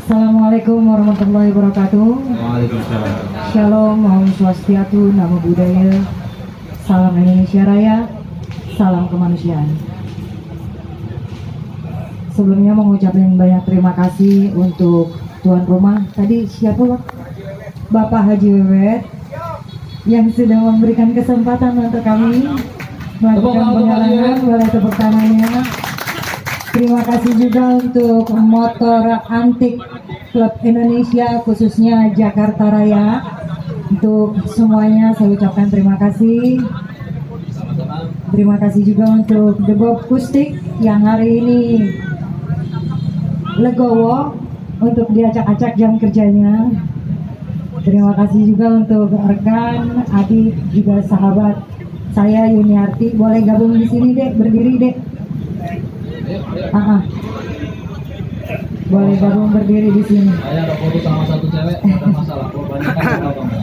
Assalamualaikum warahmatullahi wabarakatuh. Waalaikumsalam. Shalom, Om Swastiastu, Namo Buddhaya. Salam Indonesia Raya, salam kemanusiaan. Sebelumnya mengucapkan banyak terima kasih untuk tuan rumah. Tadi siapa Pak? Bapak Haji Wewet yang sudah memberikan kesempatan untuk kami melakukan pengalaman. Boleh tepuk tangannya. Terima kasih juga untuk motor antik Klub Indonesia khususnya Jakarta Raya. Untuk semuanya saya ucapkan terima kasih. Terima kasih juga untuk The Bob Kustik yang hari ini legowo untuk diacak-acak jam kerjanya. Terima kasih juga untuk rekan, adik, juga sahabat saya Yuniarti. Boleh gabung di sini dek, berdiri dek. Boleh gabung berdiri di sini. Saya ada foto sama satu cewek, ada masalah. Kalau banyak kan tahu kamu.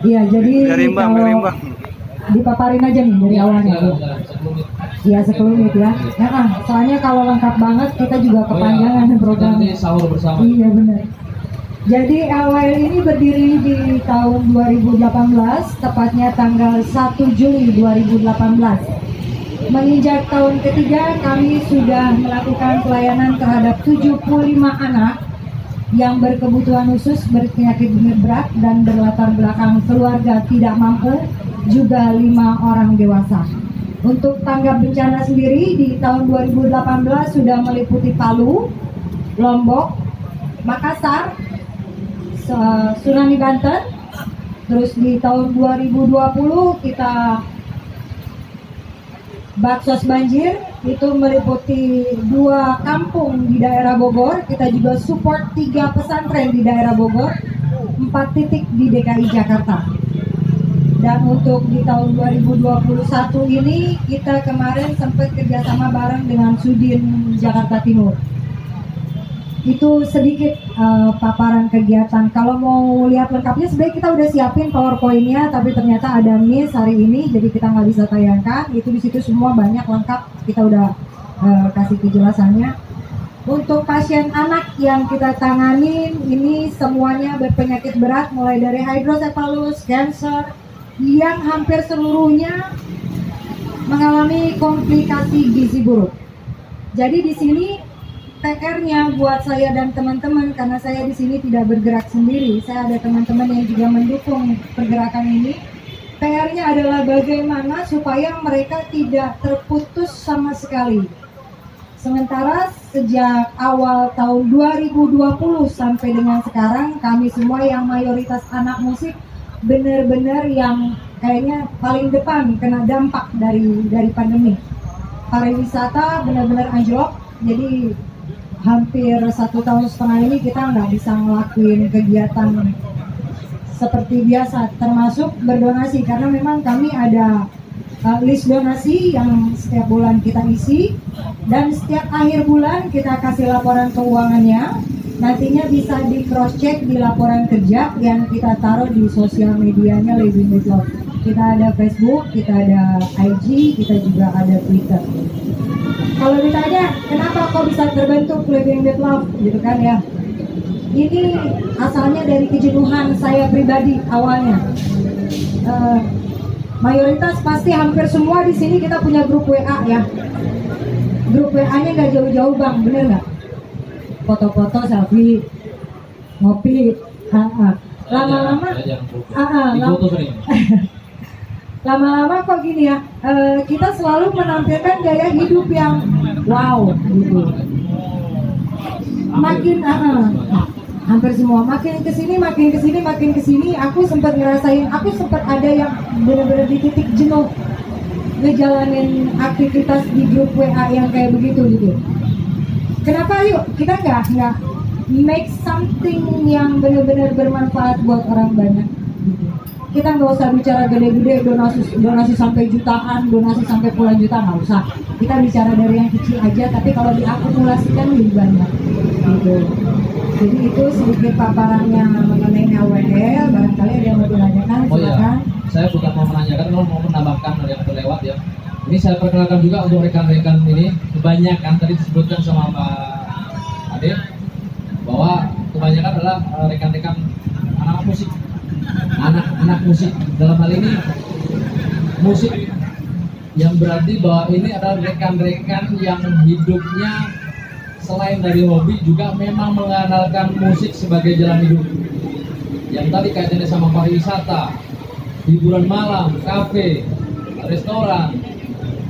Iya, jadi kalau dipaparin aja nih dari awalnya. Iya, sekelumit ya. Soalnya kalau lengkap banget kita juga kepanjangan program. Nanti sahur bersama. Iya benar. Jadi AWL ini berdiri di tahun 2018, tepatnya tanggal 1 Juli 2018. Menginjak tahun ketiga, kami sudah melakukan pelayanan terhadap 75 anak yang berkebutuhan khusus, berpenyakit berat dan berlatar belakang keluarga tidak mampu, juga 5 orang dewasa. Untuk tanggap bencana sendiri di tahun 2018 sudah meliputi Palu, Lombok, Makassar, Tsunami Banten. Terus di tahun 2020 kita Baksos banjir, itu meliputi 2 kampung di daerah Bogor. Kita juga support 3 pesantren di daerah Bogor, 4 titik di DKI Jakarta. Dan untuk di tahun 2021 ini kita kemarin sempat kerjasama bareng dengan Sudin Jakarta Timur. Itu sedikit paparan kegiatan. Kalau mau lihat lengkapnya sebenarnya kita udah siapin PowerPoint-nya, tapi ternyata ada miss hari ini, jadi kita nggak bisa tayangkan. Itu di situ semua banyak lengkap, kita udah kasih penjelasannya. Untuk pasien anak yang kita tanganin ini semuanya berpenyakit berat, mulai dari hidrocephalus, cancer, yang hampir seluruhnya mengalami komplikasi gizi buruk. Jadi di sini PR-nya buat saya dan teman-teman, karena saya di sini tidak bergerak sendiri, saya ada teman-teman yang juga mendukung pergerakan ini. PR-nya adalah bagaimana supaya mereka tidak terputus sama sekali. Sementara sejak awal tahun 2020 sampai dengan sekarang, kami semua yang mayoritas anak musik benar-benar yang kayaknya paling depan kena dampak dari pandemi. Pariwisata benar-benar anjlok, jadi hampir 1,5 tahun ini kita nggak bisa ngelakuin kegiatan seperti biasa, termasuk berdonasi, karena memang kami ada list donasi yang setiap bulan kita isi, dan setiap akhir bulan kita kasih laporan keuangannya. Nantinya bisa di cross check di laporan kerja yang kita taruh di sosial medianya Living with Love. Kita ada Facebook, kita ada IG, kita juga ada Twitter. Kalau ditanya kenapa kok bisa terbentuk Living with Love gitu kan ya, ini asalnya dari kejenuhan saya pribadi awalnya. Mayoritas pasti hampir semua di sini kita punya grup WA ya. Grup WA-nya nggak jauh-jauh bang, bener nggak? Foto-foto, selfie, ngopi, lama-lama, lama-lama kok gini ya, kita selalu menampilkan gaya hidup yang wow gitu. Makin hampir semua makin kesini aku sempat ngerasain, aku sempat ada yang benar-benar di titik jenuh ngejalanin aktivitas di grup WA yang kayak begitu gitu. Kenapa yuk kita nggak make something yang benar-benar bermanfaat buat orang banyak gitu. Kita nggak usah bicara gede-gede, donasi sampai jutaan, donasi sampai puluhan juta, nggak usah. Kita bicara dari yang kecil aja, tapi kalau diakumulasikan lebih banyak gitu. Jadi itu sedikit paparannya mengenai AWL. Barangkali ada yang mau ditanyakan, silakan. Oh ya, saya bukan mau menanyakan, mau menambahkan yang terlewat ya. Ini saya perkenalkan juga untuk rekan-rekan ini. Kebanyakan tadi disebutkan sama Pak adalah rekan-rekan anak-anak musik, anak-anak musik dalam hal ini musik, yang berarti bahwa ini adalah rekan-rekan yang hidupnya selain dari hobi juga memang mengandalkan musik sebagai jalan hidup. Yang tadi kaitannya sama pariwisata, hiburan malam, kafe, restoran,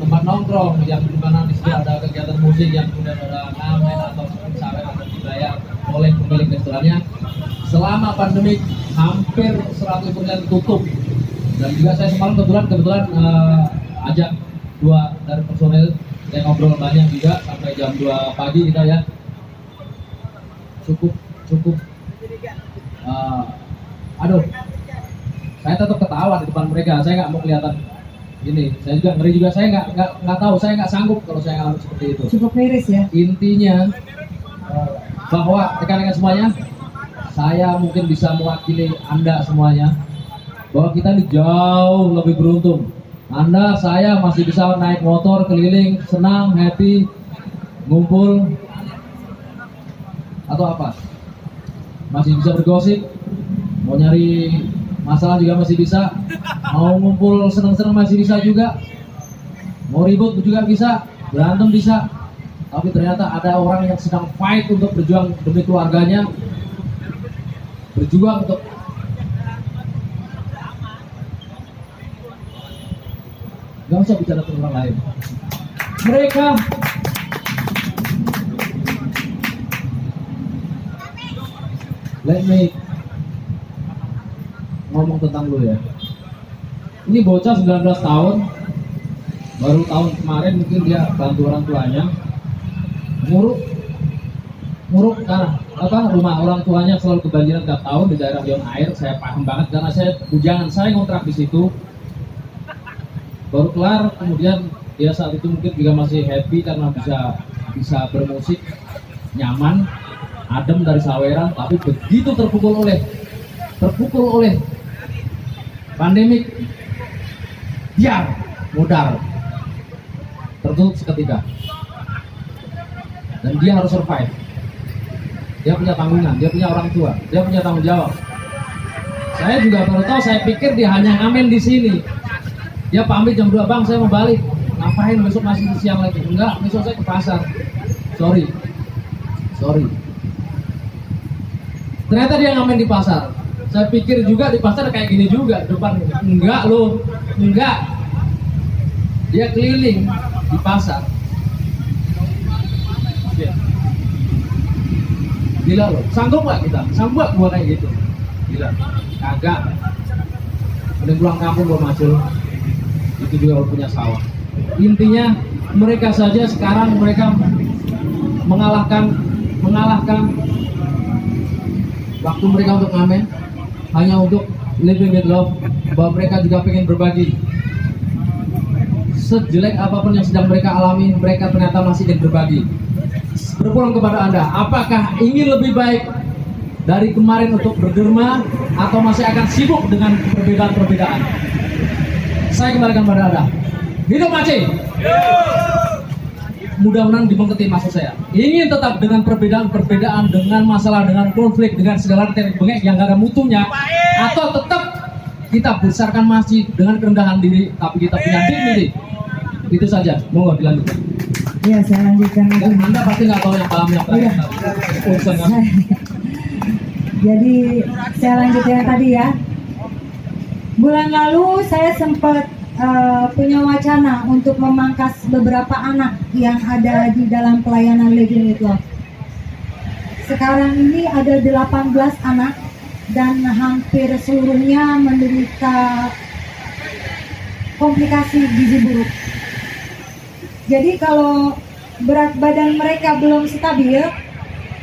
tempat nongkrong yang dimana di situ ada kegiatan musik yang kemudian ada ngamen atau sawer atau dibayar oleh pemilik restorannya. Selama pandemi hampir 100% tutup. Dan juga saya semalam kebetulan ajak 2 dari personel, saya ngobrol banyak juga sampai jam 2 pagi kita ya. Cukup aduh, saya tetap ketawa di depan mereka. Saya nggak mau kelihatan gini. Saya juga ngeri juga. Saya nggak tahu. Saya nggak sanggup kalau saya ngalamin seperti itu. Cukup miris ya. Intinya bahwa rekan-rekan semuanya, saya mungkin bisa mewakili Anda semuanya bahwa kita ini jauh lebih beruntung. Anda, saya masih bisa naik motor keliling, senang, happy, ngumpul, atau apa? Masih bisa bergosip, mau nyari masalah juga masih bisa, mau ngumpul senang-senang masih bisa juga, mau ribut juga bisa, berantem bisa. Tapi ternyata ada orang yang sedang fight untuk berjuang demi keluarganya, berjuang untuk gak usah bicara tentang orang lain. Mereka let me ngomong tentang lu ya. Ini bocah 19 tahun, baru tahun kemarin mungkin dia bantu orang tuanya nguruk karena rumah orang tuanya selalu kebanjiran tiap tahun di daerah Yon Air. Saya paham banget karena saya bujangan, saya ngontrak di situ. Baru kelar, kemudian dia saat itu mungkin juga masih happy karena bisa bermusik nyaman, adem dari saweran. Tapi begitu terpukul oleh pandemik, dia modal tertutup seketika, dan dia harus survive. Dia punya tanggungan, dia punya orang tua, dia punya tanggung jawab. Saya juga baru tahu, saya pikir dia hanya ngamen di sini. Dia pamit jam 2, bang saya mau balik. Ngapain besok masih siang lagi? Enggak, besok saya ke pasar. Sorry. Ternyata dia ngamen di pasar. Saya pikir juga di pasar kayak gini juga depan. Enggak loh, enggak. Dia keliling di pasar. Gila loh, sanggup gak kita? Sanggup gua kayak gitu? Gila, kagak. Udah pulang kampung gua macul. Itu juga punya sawah. Intinya mereka saja sekarang mereka mengalahkan waktu mereka untuk ngamen hanya untuk living with love, bahwa mereka juga pengen berbagi. Sejelek apapun yang sedang mereka alami, mereka ternyata masih ingin berbagi. Berpulang kepada Anda, apakah ingin lebih baik dari kemarin untuk berderma atau masih akan sibuk dengan perbedaan-perbedaan? Saya kembalikan pada Anda. Hidup Aceh. Mudah-mudahan dimengerti maksud saya. Ingin tetap dengan perbedaan-perbedaan, dengan masalah, dengan konflik, dengan segala teknik bengek yang gak ada mutunya, atau tetap kita besarkan masjid dengan kerendahan diri, tapi kita punya diri. Itu saja. Mohon dilanjutkan. Iya, saya lanjutkan lagi. Anda pasti nggak tahu yang paham yang terakhir. Jadi saya lanjutkan tadi ya. Bulan lalu saya sempat punya wacana untuk memangkas beberapa anak yang ada di dalam pelayanan Living with Love. Sekarang ini ada 18 anak dan hampir seluruhnya menderita komplikasi gizi buruk. Jadi kalau berat badan mereka belum stabil,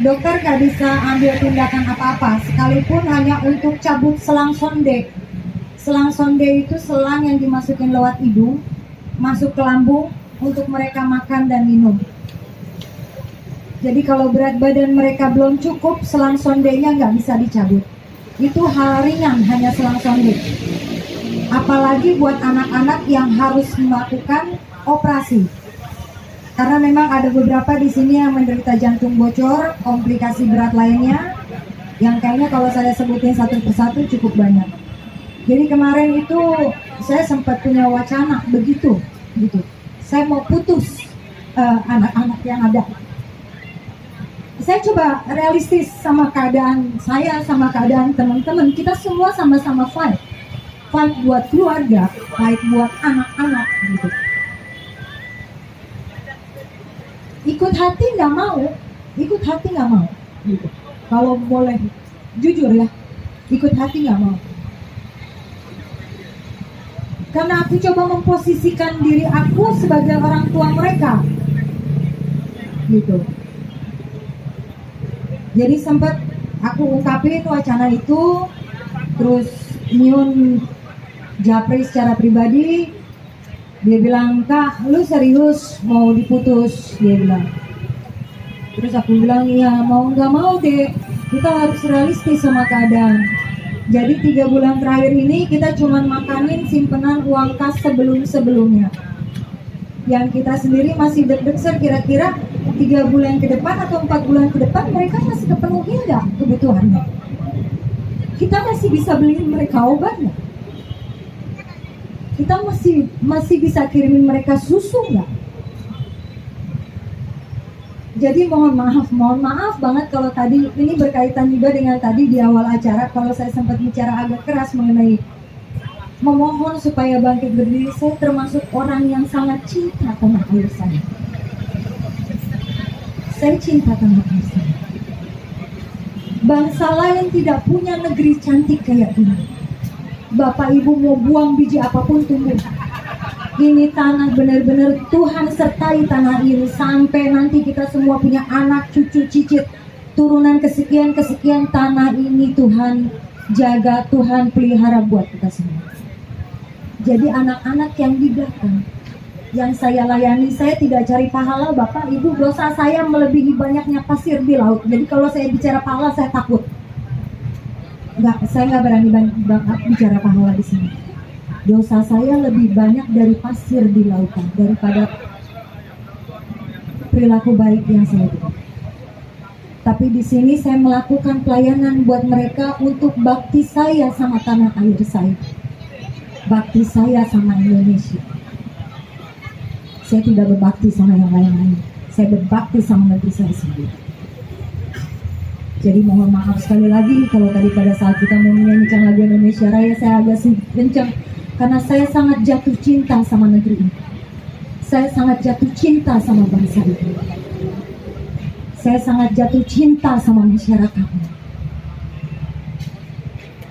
dokter nggak bisa ambil tindakan apa-apa, sekalipun hanya untuk cabut selang sonde. Selang sonde itu selang yang dimasukin lewat hidung, masuk ke lambung untuk mereka makan dan minum. Jadi kalau berat badan mereka belum cukup, selang sondenya nggak bisa dicabut. Itu hal ringan, hanya selang sonde. Apalagi buat anak-anak yang harus melakukan operasi. Karena memang ada beberapa di sini yang menderita jantung bocor, komplikasi berat lainnya, yang kayaknya kalau saya sebutin satu persatu cukup banyak. Jadi kemarin itu saya sempat punya wacana begitu, gitu. Saya mau putus anak-anak yang ada. Saya coba realistis sama keadaan saya, sama keadaan teman-teman. Kita semua sama-sama fight buat keluarga, fight buat anak-anak, gitu. Ikut hati nggak mau, gitu. Kalau boleh jujur ya, ikut hati nggak mau. Karena aku coba memposisikan diri aku sebagai orang tua mereka, gitu. Jadi sempat aku ungkapin wacana itu, terus nyun Japri secara pribadi, dia bilang, "Kak, lu serius mau diputus?" Dia bilang. Terus aku bilang, "Ya mau nggak mau deh, kita harus realistis sama keadaan." Jadi 3 bulan terakhir ini kita cuma makanin simpenan uang kas sebelum-sebelumnya. Yang kita sendiri masih deg-degan kira-kira 3 bulan ke depan atau 4 bulan ke depan mereka masih kepenuhi nggak kebutuhannya? Kita masih bisa beliin mereka obat nggak? Kita masih bisa kirimin mereka susu nggak? Jadi mohon maaf banget kalau tadi ini berkaitan juga dengan tadi di awal acara, kalau saya sempat bicara agak keras mengenai memohon supaya bangkit berdiri. Saya termasuk orang yang sangat cinta tanah air saya. Saya cinta tanah air saya. Bangsa lain tidak punya negeri cantik kayak ini. Bapak Ibu mau buang biji apapun tumbuh. Ini tanah benar-benar Tuhan sertai tanah ini sampai nanti kita semua punya anak, cucu, cicit, turunan kesekian tanah ini Tuhan jaga, Tuhan pelihara buat kita semua. Jadi anak-anak yang di belakang yang saya layani, saya tidak cari pahala. Bapak Ibu, dosa saya melebihi banyaknya pasir di laut. Jadi kalau saya bicara pahala saya takut. Saya nggak berani bicara pahala di sini. Dosa saya lebih banyak dari pasir di lautan daripada perilaku baik yang saya buat. Tapi di sini saya melakukan pelayanan buat mereka untuk bakti saya sama tanah air saya, bakti saya sama Indonesia. Saya tidak berbakti sama yang lain-lain. Saya berbakti sama negeri saya sendiri. Jadi mohon maaf sekali lagi kalau tadi pada saat kita mau menyanyikan lagu Indonesia Raya saya agak kencang. Karena saya sangat jatuh cinta sama negeri ini. Saya sangat jatuh cinta sama bangsa ini. Saya sangat jatuh cinta sama masyarakatnya.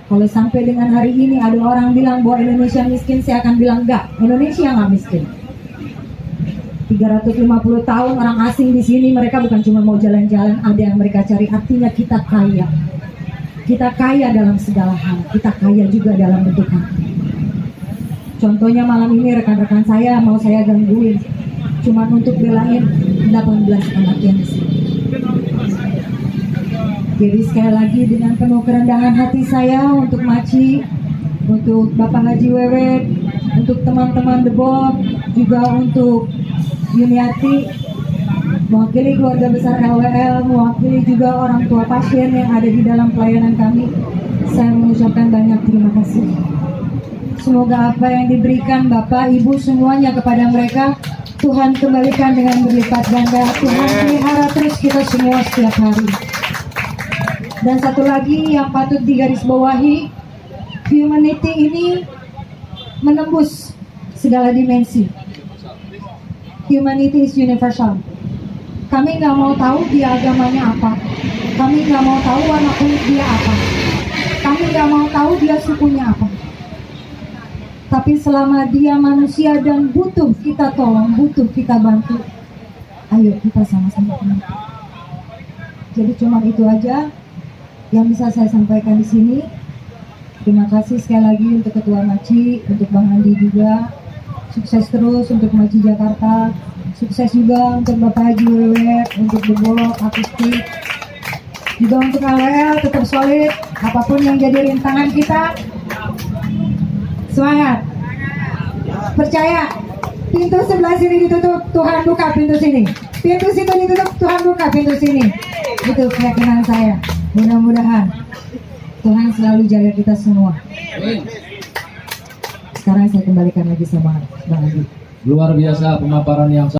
Kalau sampai dengan hari ini ada orang bilang bahwa Indonesia miskin, saya akan bilang enggak, Indonesia nggak miskin. 350 tahun orang asing di sini, mereka bukan cuma mau jalan-jalan, ada yang mereka cari. Artinya kita kaya. Kita kaya dalam segala hal. Kita kaya juga dalam bentuk hati. Contohnya malam ini rekan-rekan saya mau saya gangguin cuma untuk belain 18 anak yang di sini. Jadi sekali lagi dengan penuh kerendahan hati saya untuk Maci, untuk Bapak Haji Wewet, untuk teman-teman Debok, juga untuk Yuniati, mewakili keluarga besar LWL, mewakili juga orang tua pasien yang ada di dalam pelayanan kami, saya mengucapkan banyak terima kasih. Semoga apa yang diberikan Bapak, Ibu semuanya kepada mereka, Tuhan kembalikan dengan berlipat ganda. Tuhan pelihara terus kita semua setiap hari. Dan satu lagi yang patut digarisbawahi, humanity ini menembus segala dimensi. Humanity is universal. Kami nggak mau tahu dia agamanya apa. Kami nggak mau tahu warna kulit dia apa. Kami nggak mau tahu dia sukunya apa. Tapi selama dia manusia dan butuh kita tolong, butuh kita bantu, ayo kita sama-sama bantu. Jadi cuma itu aja yang bisa saya sampaikan di sini. Terima kasih sekali lagi untuk Ketua Maci, untuk Bang Andi juga. Sukses terus untuk Maci Jakarta. Sukses juga untuk Bapak Haji Wewet, untuk Debok, Akustik. Juga untuk LWL tetap solid, apapun yang jadi rintangan kita. Semangat, percaya. Pintu sebelah sini ditutup, Tuhan buka pintu sini. Pintu situ ditutup, Tuhan buka pintu sini. Itu keyakinan saya. Mudah-mudahan Tuhan selalu jaga kita semua. Amin. Sekarang saya kembalikan lagi sama Bang Adi. Luar biasa pemaparan yang